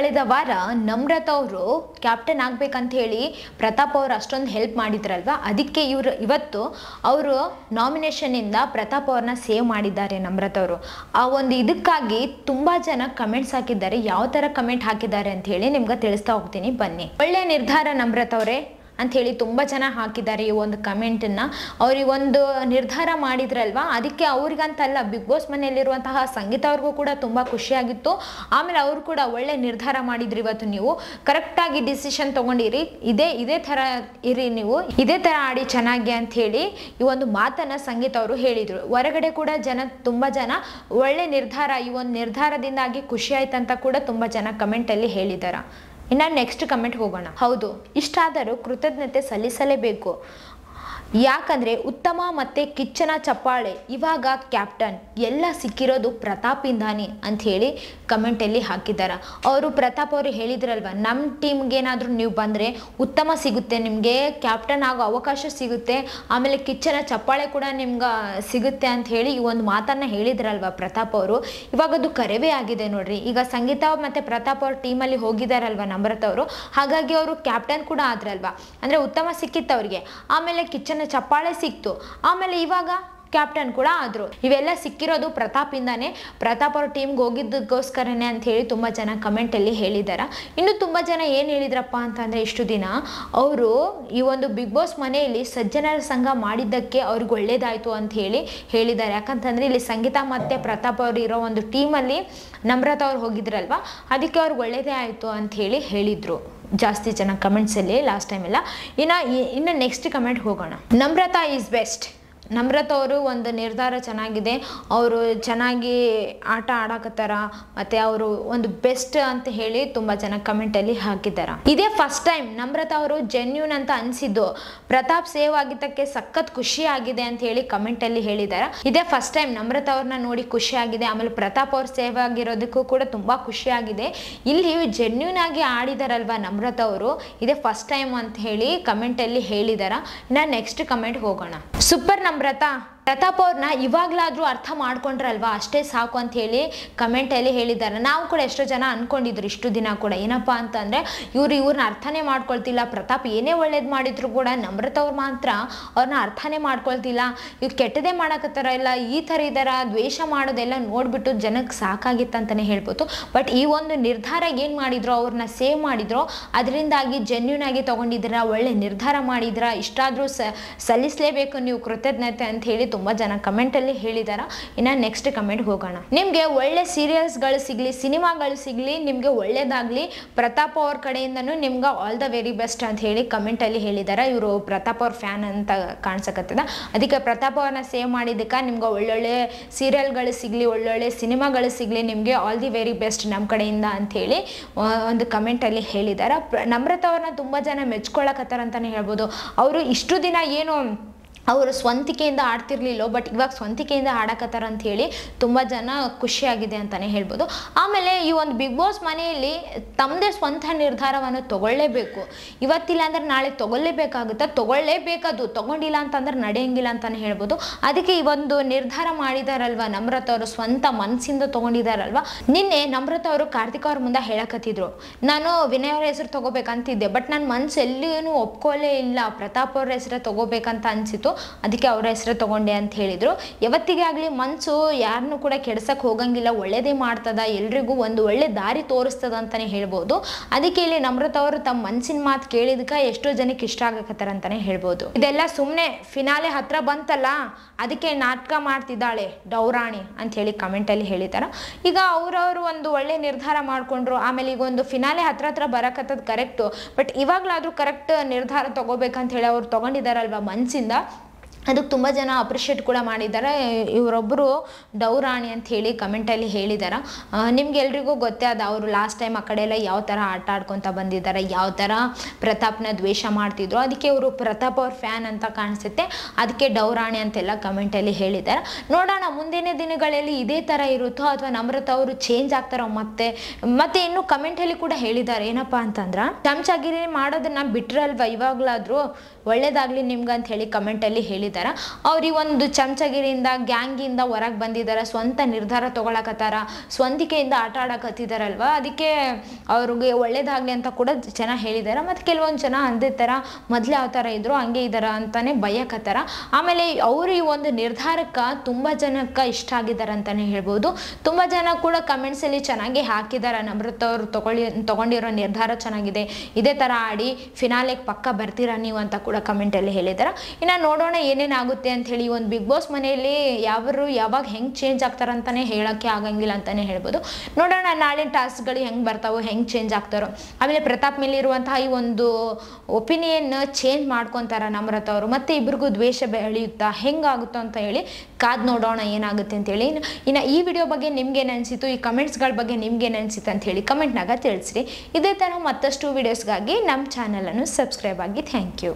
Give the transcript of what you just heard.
ಕಳೆದ ವಾರ ನಮ್ರತಾ ಅವರು ಕ್ಯಾಪ್ಟನ್ ಆಗ್ಬೇಕಂತ ಹೇಳಿ ಪ್ರತಾಪ್ ಅವರು ಅಷ್ಟೊಂದು ಹೆಲ್ಪ್ ಮಾಡಿದ್ರಲ್ವಾ, ಅದಕ್ಕೆ ಇವತ್ತು ಅವರು ನಾಮಿನೇಷನ್ ಇಂದ ಪ್ರತಾಪ್ ಅವ್ರನ್ನ ಸೇವ್ ಮಾಡಿದ್ದಾರೆ ನಮ್ರತಾ ಅವರು. ಆ ಒಂದು ಇದಕ್ಕಾಗಿ ತುಂಬಾ ಜನ ಕಮೆಂಟ್ಸ್ ಹಾಕಿದ್ದಾರೆ. ಯಾವ ತರ ಕಮೆಂಟ್ ಹಾಕಿದ್ದಾರೆ ಅಂತ ಹೇಳಿ ನಿಮ್ಗೆ ತಿಳಿಸ್ತಾ ಹೋಗ್ತೀನಿ, ಬನ್ನಿ. ಒಳ್ಳೆ ನಿರ್ಧಾರ ನಮ್ರತಾ ಅವರೇ ಅಂತ ಹೇಳಿ ತುಂಬ ಜನ ಹಾಕಿದ್ದಾರೆ ಈ ಒಂದು ಕಮೆಂಟನ್ನು. ಅವ್ರಿಗೆ ಒಂದು ನಿರ್ಧಾರ ಮಾಡಿದ್ರಲ್ವಾ, ಅದಕ್ಕೆ ಅವ್ರಿಗಂತಲ್ಲ, ಬಿಗ್ ಬಾಸ್ ಮನೆಯಲ್ಲಿರುವಂತಹ ಸಂಗೀತ ಅವ್ರಿಗೂ ಕೂಡ ತುಂಬ ಖುಷಿಯಾಗಿತ್ತು. ಆಮೇಲೆ ಅವರು ಕೂಡ ಒಳ್ಳೆ ನಿರ್ಧಾರ ಮಾಡಿದ್ರಿ. ಇವತ್ತು ನೀವು ಕರೆಕ್ಟಾಗಿ ಡಿಸಿಷನ್ ತೊಗೊಂಡಿರಿ, ಇದೇ ಥರ ಇರಿ, ನೀವು ಇದೇ ಥರ ಆಡಿ ಚೆನ್ನಾಗಿ ಅಂತ ಹೇಳಿ ಈ ಒಂದು ಮಾತನ್ನು ಸಂಗೀತ ಅವರು ಹೇಳಿದರು. ಹೊರಗಡೆ ಕೂಡ ತುಂಬ ಜನ ಒಳ್ಳೆ ನಿರ್ಧಾರ, ಈ ಒಂದು ನಿರ್ಧಾರದಿಂದಾಗಿ ಖುಷಿ ಆಯ್ತಂತ ಕೂಡ ತುಂಬ ಜನ ಕಮೆಂಟಲ್ಲಿ ಹೇಳಿದ್ದಾರೆ. ಇನ್ನು ನೆಕ್ಸ್ಟ್ ಕಮೆಂಟ್ ಹೋಗೋಣ. ಹೌದು, ಇಷ್ಟಾದರೂ ಕೃತಜ್ಞತೆ ಸಲ್ಲಿಸಲೇಬೇಕು. ಯಾಕಂದರೆ ಉತ್ತಮ ಮತ್ತು ಕಿಚ್ಚನ ಚಪ್ಪಾಳೆ, ಇವಾಗ ಕ್ಯಾಪ್ಟನ್ ಎಲ್ಲ ಸಿಕ್ಕಿರೋದು ಪ್ರತಾಪಿಂದಾನೆ ಅಂತ ಹೇಳಿ ಕಮೆಂಟಲ್ಲಿ ಹಾಕಿದ್ದಾರೆ. ಅವರು ಪ್ರತಾಪ್ ಅವರು ಹೇಳಿದ್ರಲ್ವ, ನಮ್ಮ ಟೀಮ್ಗೆ ಏನಾದರೂ ನೀವು ಬಂದರೆ ಉತ್ತಮ ಸಿಗುತ್ತೆ, ನಿಮಗೆ ಕ್ಯಾಪ್ಟನ್ ಆಗೋ ಅವಕಾಶ ಸಿಗುತ್ತೆ, ಆಮೇಲೆ ಕಿಚ್ಚನ ಚಪ್ಪಾಳೆ ಕೂಡ ನಿಮ್ಗೆ ಸಿಗುತ್ತೆ ಅಂತ ಹೇಳಿ ಈ ಒಂದು ಮಾತನ್ನು ಹೇಳಿದ್ರಲ್ವ ಪ್ರತಾಪ್ ಅವರು. ಇವಾಗ ಅದು ಕರೆವೇ ಆಗಿದೆ ನೋಡ್ರಿ. ಈಗ ಸಂಗೀತ ಮತ್ತು ಪ್ರತಾಪ್ ಅವ್ರ ಟೀಮಲ್ಲಿ ಹೋಗಿದ್ದಾರಲ್ವ ನಮ್ರತಾ ಅವರು, ಹಾಗಾಗಿ ಅವರು ಕ್ಯಾಪ್ಟನ್ ಕೂಡ ಆದ್ರಲ್ವ, ಅಂದರೆ ಉತ್ತಮ ಸಿಕ್ಕಿತ್ತು ಅವ್ರಿಗೆ. ಆಮೇಲೆ ಕಿಚ್ಚನ ಚಪ್ಪಾಳೆ ಸಿಕ್ತು, ಆಮೇಲೆ ಇವಾಗ ಕ್ಯಾಪ್ಟನ್ ಕೂಡ ಆದ್ರು. ಇವೆಲ್ಲ ಸಿಕ್ಕಿರೋದು ಪ್ರತಾಪಿಂದಾನೆ, ಪ್ರತಾಪ್ ಅವ್ರ ಟೀಮ್ಗೆ ಹೋಗಿದ್ದಕ್ಕೋಸ್ಕರನೇ ಅಂತ ಹೇಳಿ ತುಂಬ ಜನ ಕಮೆಂಟಲ್ಲಿ ಹೇಳಿದ್ದಾರೆ. ಇನ್ನು ತುಂಬ ಜನ ಏನು ಹೇಳಿದ್ರಪ್ಪ ಅಂತಂದರೆ, ಇಷ್ಟು ದಿನ ಅವರು ಈ ಒಂದು ಬಿಗ್ ಬಾಸ್ ಮನೆಯಲ್ಲಿ ಸಜ್ಜನರ ಸಂಘ ಮಾಡಿದ್ದಕ್ಕೆ ಅವ್ರಿಗೆ ಒಳ್ಳೇದಾಯಿತು ಅಂತ ಹೇಳಿ ಹೇಳಿದ್ದಾರೆ. ಯಾಕಂತಂದರೆ ಇಲ್ಲಿ ಸಂಗೀತ ಮತ್ತು ಪ್ರತಾಪ್ ಅವರು ಇರೋ ಒಂದು ಟೀಮಲ್ಲಿ ನಮ್ರತಾ ಅವ್ರು ಹೋಗಿದ್ರಲ್ವ, ಅದಕ್ಕೆ ಅವ್ರಿಗೆ ಒಳ್ಳೇದೇ ಆಯಿತು ಅಂತ ಹೇಳಿ ಹೇಳಿದರು ಜಾಸ್ತಿ ಜನ ಕಮೆಂಟ್ಸಲ್ಲಿ ಲಾಸ್ಟ್ ಟೈಮ್ ಎಲ್ಲ. ಇನ್ನು ನೆಕ್ಸ್ಟ್ ಕಮೆಂಟ್ ಹೋಗೋಣ. Namrata is best. ನಮ್ರತಾ ಅವರು ಒಂದು ನಿರ್ಧಾರ ಚೆನ್ನಾಗಿದೆ, ಅವರು ಚೆನ್ನಾಗಿ ಆಟ ಆಡಕತ್ತಾರ, ಮತ್ತು ಅವರು ಒಂದು ಬೆಸ್ಟ್ ಅಂತ ಹೇಳಿ ತುಂಬ ಜನ ಕಮೆಂಟಲ್ಲಿ ಹಾಕಿದ್ದಾರೆ. ಇದೇ ಫಸ್ಟ್ ಟೈಮ್ ನಮ್ರತಾ ಅವರು ಜೆನ್ಯೂನ್ ಅಂತ ಅನಿಸಿದ್ದು. ಪ್ರತಾಪ್ ಸೇವ್ ಆಗಿದ್ದಕ್ಕೆ ಸಖತ್ ಖುಷಿ ಆಗಿದೆ ಅಂತ ಹೇಳಿ ಕಮೆಂಟಲ್ಲಿ ಹೇಳಿದ್ದಾರೆ. ಇದೇ ಫಸ್ಟ್ ಟೈಮ್ ನಮ್ರತಾ ಅವ್ರನ್ನ ನೋಡಿ ಖುಷಿ ಆಗಿದೆ, ಆಮೇಲೆ ಪ್ರತಾಪ್ ಅವ್ರು ಸೇವ್ ಆಗಿರೋದಕ್ಕೂ ಕೂಡ ತುಂಬ ಖುಷಿ ಆಗಿದೆ. ಇಲ್ಲಿ ಜೆನ್ಯೂನ್ ಆಗಿ ಆಡಿದಾರಲ್ವ ನಮ್ರತಾ ಅವರು, ಇದೇ ಫಸ್ಟ್ ಟೈಮ್ ಅಂತ ಹೇಳಿ ಕಮೆಂಟಲ್ಲಿ ಹೇಳಿದ್ದಾರೆ. ಇನ್ನು ನೆಕ್ಸ್ಟ್ ಕಮೆಂಟ್ ಹೋಗೋಣ. ಸೂಪರ್ ನಮ್ರತಾ, ಪ್ರತಾಪ್ ಅವ್ರನ್ನ ಇವಾಗಲಾದರೂ ಅರ್ಥ ಮಾಡ್ಕೊಂಡ್ರಲ್ವಾ, ಅಷ್ಟೇ ಸಾಕು ಅಂತ ಹೇಳಿ ಕಮೆಂಟಲ್ಲಿ ಹೇಳಿದ್ದಾರೆ. ನಾವು ಕೂಡ ಎಷ್ಟೋ ಜನ ಅಂದ್ಕೊಂಡಿದ್ರು ಇಷ್ಟು ದಿನ ಕೂಡ, ಏನಪ್ಪ ಅಂತಂದರೆ ಇವ್ರನ್ನ ಅರ್ಥನೇ ಮಾಡ್ಕೊಳ್ತಿಲ್ಲ, ಪ್ರತಾಪ್ ಏನೇ ಒಳ್ಳೇದು ಮಾಡಿದ್ರು ಕೂಡ ನಮ್ರತಾ ಅವ್ರು ಮಾತ್ರ ಅವ್ರನ್ನ ಅರ್ಥನೇ ಮಾಡ್ಕೊಳ್ತಿಲ್ಲ, ಇವ್ರು ಕೆಟ್ಟದೇ ಮಾಡೋಕತ್ತಾರ, ಇಲ್ಲ ಈ ಥರ ಇದ್ದಾರ, ದ್ವೇಷ ಮಾಡೋದೆಲ್ಲ ನೋಡಿಬಿಟ್ಟು ಜನಕ್ಕೆ ಸಾಕಾಗಿತ್ತಂತಲೇ ಹೇಳ್ಬೋದು. ಬಟ್ ಈ ಒಂದು ನಿರ್ಧಾರ ಏನು ಮಾಡಿದ್ರು, ಅವ್ರನ್ನ ಸೇವ್ ಮಾಡಿದ್ರು, ಅದರಿಂದಾಗಿ ಜೆನ್ಯೂನ್ ಆಗಿ ತೊಗೊಂಡಿದ್ದೀರ, ಒಳ್ಳೆ ನಿರ್ಧಾರ ಮಾಡಿದ್ರ, ಇಷ್ಟಾದರೂ ಸಲ್ಲಿಸಲೇಬೇಕು ನೀವು ಕೃತಜ್ಞತೆ ಅಂತ ಹೇಳಿ ತುಂಬ ಜನ ಕಮೆಂಟಲ್ಲಿ ಹೇಳಿದಾರ. ಇನ್ನು ನೆಕ್ಸ್ಟ್ ಕಮೆಂಟ್ ಹೋಗೋಣ. ನಿಮಗೆ ಒಳ್ಳೆ ಸೀರಿಯಲ್ಸ್ಗಳು ಸಿಗಲಿ, ಸಿನಿಮಾಗಳು ಸಿಗಲಿ, ನಿಮಗೆ ಒಳ್ಳೇದಾಗಲಿ, ಪ್ರತಾಪ್ ಅವ್ರ ಕಡೆಯಿಂದನೂ ನಿಮ್ಗೆ ಆಲ್ ದ ವೆರಿ ಬೆಸ್ಟ್ ಅಂತ ಹೇಳಿ ಕಮೆಂಟಲ್ಲಿ ಹೇಳಿದ್ದಾರೆ. ಇವರು ಪ್ರತಾಪ್ ಅವ್ರ ಫ್ಯಾನ್ ಅಂತ ಕಾಣಿಸಕತ್ತದ, ಅದಕ್ಕೆ ಪ್ರತಾಪ್ ಅವ್ರನ್ನ ಸೇವ್ ಮಾಡಿದ್ದಕ್ಕೆ ನಿಮ್ಗೆ ಒಳ್ಳೊಳ್ಳೆ ಸೀರಿಯಲ್ಗಳು ಸಿಗಲಿ, ಒಳ್ಳೊಳ್ಳೆ ಸಿನಿಮಾಗಳು ಸಿಗಲಿ, ನಿಮಗೆ ಆಲ್ ದಿ ವೆರಿ ಬೆಸ್ಟ್ ನಮ್ಮ ಕಡೆಯಿಂದ ಅಂಥೇಳಿ ಒಂದು ಕಮೆಂಟಲ್ಲಿ ಹೇಳಿದ್ದಾರೆ. ನಮ್ರತಾ ಅವ್ರನ್ನ ತುಂಬ ಜನ ಮೆಚ್ಕೊಳ್ಳಕತ್ತಾರ ಅಂತಲೇ ಹೇಳ್ಬೋದು. ಅವರು ಇಷ್ಟು ದಿನ ಏನು ಅವರು ಸ್ವಂತಿಕೆಯಿಂದ ಆಡ್ತಿರ್ಲಿಲ್ಲೋ, ಬಟ್ ಇವಾಗ ಸ್ವಂತಿಕೆಯಿಂದ ಆಡಕತ್ತಾರ ಅಂತ ಹೇಳಿ ತುಂಬ ಜನ ಖುಷಿಯಾಗಿದೆ ಅಂತಲೇ ಹೇಳ್ಬೋದು. ಆಮೇಲೆ ಈ ಒಂದು ಬಿಗ್ ಬಾಸ್ ಮನೆಯಲ್ಲಿ ತಮ್ಮದೇ ಸ್ವಂತ ನಿರ್ಧಾರವನ್ನು ತಗೊಳ್ಳೇಬೇಕು. ಇವತ್ತಿಲ್ಲ ಅಂದ್ರೆ ನಾಳೆ ತಗೊಳ್ಳೇಬೇಕಾಗುತ್ತೆ, ತಗೊಳ್ಳೇಬೇಕದು, ತಗೊಂಡಿಲ್ಲ ಅಂತಂದ್ರೆ ನಡೆಯಂಗಿಲ್ಲ ಅಂತಲೇ ಹೇಳ್ಬೋದು. ಅದಕ್ಕೆ ಈ ಒಂದು ನಿರ್ಧಾರ ಮಾಡಿದಾರಲ್ವ ನಮ್ರತಾ ಅವರು, ಸ್ವಂತ ಮನಸ್ಸಿಂದ ತೊಗೊಂಡಿದ್ದಾರಲ್ವ. ನಿನ್ನೆ ನಮ್ರತಾ ಅವರು ಕಾರ್ತಿಕ್ ಅವ್ರ ಮುಂದೆ ಹೇಳಕತ್ತಿದ್ರು, ನಾನು ವಿನಯ್ ಅವ್ರ ಹೆಸರು ತೊಗೋಬೇಕಂತಿದ್ದೆ, ಬಟ್ ನನ್ನ ಮನಸ್ಸು ಎಲ್ಲಿಯೂ ಒಪ್ಕೊಳ್ಳೇ ಇಲ್ಲ, ಪ್ರತಾಪ್ ಅವ್ರ ಹೆಸರು ತೊಗೋಬೇಕಂತ ಅನಿಸಿತು, ಅದಕ್ಕೆ ಅವರ ಹೆಸರು ತಗೊಂಡೆ ಅಂತ ಹೇಳಿದ್ರು. ಯಾವತ್ತಿಗೆ ಆಗಲಿ ಮನಸ್ಸು ಯಾರನ್ನೂ ಕೂಡ ಕೆಡ್ಸಕ್ಕೆ ಹೋಗಂಗಿಲ್ಲ, ಒಳ್ಳೇದೇ ಮಾಡ್ತದ, ಎಲ್ರಿಗೂ ಒಂದು ಒಳ್ಳೆ ದಾರಿ ತೋರಿಸ್ತದ ಅಂತಲೇ ಹೇಳ್ಬೋದು. ಅದಕ್ಕೆ ಇಲ್ಲಿ ನಮ್ರತಾ ಅವರು ತಮ್ಮ ಮನಸ್ಸಿನ ಮಾತು ಕೇಳಿದಕ್ಕೆ ಎಷ್ಟೋ ಜನಕ್ಕೆ ಇಷ್ಟ ಆಗಕತ್ತಾರ ಅಂತಲೇ ಹೇಳ್ಬೋದು. ಇದೆಲ್ಲ ಸುಮ್ಮನೆ ಫಿನಾಲೆ ಹತ್ರ ಬಂತಲ್ಲ, ಅದಕ್ಕೆ ನಾಟಕ ಮಾಡ್ತಿದ್ದಾಳೆ ಡೌರಾಣಿ ಅಂತ ಹೇಳಿ ಕಮೆಂಟಲ್ಲಿ ಹೇಳಿದ್ದಾರೆ. ಈಗ ಅವರವರು ಒಂದು ಒಳ್ಳೆ ನಿರ್ಧಾರ ಮಾಡಿಕೊಂಡ್ರು, ಆಮೇಲೆ ಈಗ ಒಂದು ಫಿನಾಲೆ ಹತ್ರ ಬರಕತ್ತದ ಕರೆಕ್ಟು, ಬಟ್ ಇವಾಗಲಾದರೂ ಕರೆಕ್ಟ್ ನಿರ್ಧಾರ ತಗೋಬೇಕಂತ ಹೇಳಿ ಅವ್ರು ತೊಗೊಂಡಿದ್ದಾರಲ್ವ ಮನಸ್ಸಿಂದ, ಅದಕ್ಕೆ ತುಂಬ ಜನ ಅಪ್ರಿಷಿಯೇಟ್ ಕೂಡ ಮಾಡಿದ್ದಾರೆ. ಇವರೊಬ್ಬರು ಡೌರಾಣಿ ಅಂತ ಹೇಳಿ ಕಮೆಂಟಲ್ಲಿ ಹೇಳಿದ್ದಾರೆ. ನಿಮ್ಗೆಲ್ರಿಗೂ ಗೊತ್ತೇ ಅದು, ಅವರು ಲಾಸ್ಟ್ ಟೈಮ್ ಆ ಕಡೆ ಎಲ್ಲ ಯಾವ ಥರ ಆಟ ಆಡ್ಕೊತ ಬಂದಿದ್ದಾರೆ, ಯಾವ ಥರ ಪ್ರತಾಪ್ನ ದ್ವೇಷ ಮಾಡ್ತಿದ್ರು, ಅದಕ್ಕೆ ಇವರು ಪ್ರತಾಪ್ ಅವ್ರ ಫ್ಯಾನ್ ಅಂತ ಕಾಣಿಸುತ್ತೆ, ಅದಕ್ಕೆ ಡೌರಾಣಿ ಅಂತೆಲ್ಲ ಕಮೆಂಟಲ್ಲಿ ಹೇಳಿದ್ದಾರೆ. ನೋಡೋಣ ಮುಂದಿನ ದಿನಗಳಲ್ಲಿ ಇದೇ ಥರ ಇರುತ್ತೋ ಅಥವಾ ನಮ್ರತಾ ಅವರು ಚೇಂಜ್ ಆಗ್ತಾರೋ. ಮತ್ತೆ ಇನ್ನು ಕಮೆಂಟಲ್ಲಿ ಕೂಡ ಹೇಳಿದ್ದಾರೆ, ಏನಪ್ಪ ಅಂತಂದ್ರೆ ಚಮಚಾಗಿರಿ ಮಾಡೋದನ್ನ ಬಿಟ್ರಲ್ವ, ಇವಾಗಲಾದರೂ ಒಳ್ಳೇದಾಗಲಿ ನಿಮ್ಗೆ ಅಂತ ಹೇಳಿ ಕಮೆಂಟಲ್ಲಿ ಹೇಳಿದ್ದಾರೆ. ಹೇಳಿದ್ದಾರೆ. ಅವ್ರು ಈ ಒಂದು ಚಮಚಗಿರಿಯಿಂದ ಗ್ಯಾಂಗಿಂದ ಹೊರಗೆ ಬಂದಿದ್ದಾರೆ, ಸ್ವಂತ ನಿರ್ಧಾರ ತಗೊಳಕತ್ತಾರ, ಸ್ವಂತಿಕೆಯಿಂದ ಆಟ ಆಡಕತ್ತಿದಾರಲ್ವ, ಅದಕ್ಕೆ ಅವ್ರಿಗೆ ಒಳ್ಳೇದಾಗಲಿ ಅಂತ ಕೂಡ ಜನ ಹೇಳಿದ್ದಾರೆ. ಮತ್ತು ಕೆಲವೊಂದು ಜನ ಅಂದಿರ್ತಾರ ಮೊದಲೇ ಯಾವ ಥರ ಇದ್ರು ಹಂಗೆ ಇದ್ದಾರ ಅಂತಾನೆ ಬಯಕತ್ತಾರ. ಆಮೇಲೆ ಅವರು ಈ ಒಂದು ನಿರ್ಧಾರಕ್ಕೆ ತುಂಬ ಜನಕ್ಕೆ ಇಷ್ಟ ಆಗಿದ್ದಾರೆ ಅಂತಲೇ ಹೇಳ್ಬೋದು. ತುಂಬ ಜನ ಕೂಡ ಕಮೆಂಟ್ಸಲ್ಲಿ ಚೆನ್ನಾಗಿ ಹಾಕಿದ್ದಾರೆ, ನಮ್ರತಾ ಅವರು ತಗೊಂಡಿರೋ ನಿರ್ಧಾರ ಚೆನ್ನಾಗಿದೆ, ಇದೇ ಥರ ಆಡಿ ಫಿನಾಲೆಗೆ ಪಕ್ಕ ಬರ್ತೀರಾ ನೀವು ಅಂತ ಕೂಡ ಕಮೆಂಟಲ್ಲಿ ಹೇಳಿದ್ದಾರೆ. ಇನ್ನು ನೋಡೋಣ ಏನೇನಾಗುತ್ತೆ ಅಂತ ಹೇಳಿ. ಒಂದು ಬಿಗ್ ಬಾಸ್ ಮನೆಯಲ್ಲಿ ಯಾವಾಗ ಹೆಂಗೆ ಚೇಂಜ್ ಆಗ್ತಾರೆ ಅಂತಲೇ ಹೇಳೋಕ್ಕೆ ಆಗಂಗಿಲ್ಲ ಅಂತಲೇ ಹೇಳ್ಬೋದು. ನೋಡೋಣ ನಾಳಿನ ಟಾಸ್ಕ್ಗಳು ಹೆಂಗೆ ಬರ್ತಾವೋ, ಹೆಂಗೆ ಚೇಂಜ್ ಆಗ್ತಾರೋ. ಆಮೇಲೆ ಪ್ರತಾಪ್ ಮೇಲೆ ಇರುವಂತಹ ಈ ಒಂದು ಒಪಿನಿಯನ್ ಚೇಂಜ್ ಮಾಡ್ಕೊತಾರ ನಮ್ರತಾ ಅವರು, ಮತ್ತೆ ಇಬ್ರಿಗೂ ದ್ವೇಷ ಬೆಳೆಯುತ್ತಾ ಹೆಂಗಾಗುತ್ತೋ ಅಂತ ಹೇಳಿ ಕಾದ್ ನೋಡೋಣ ಏನಾಗುತ್ತೆ ಅಂತೇಳಿ. ಇನ್ನು ಈ ವಿಡಿಯೋ ಬಗ್ಗೆ ನಿಮ್ಗೇನು ಅನಿಸಿತು, ಈ ಕಮೆಂಟ್ಸ್ಗಳ ಬಗ್ಗೆ ನಿಮ್ಗೇನು ಅನಿಸಿತು ಅಂತ ಹೇಳಿ ಕಮೆಂಟ್ನಾಗ ತಿಳಿಸ್ರಿ. ಇದೇ ಥರ ಮತ್ತಷ್ಟು ವಿಡಿಯೋಸ್ಗಾಗಿ ನಮ್ಮ ಚಾನಲನ್ನು ಸಬ್ಸ್ಕ್ರೈಬ್ ಆಗಿ. Thank you.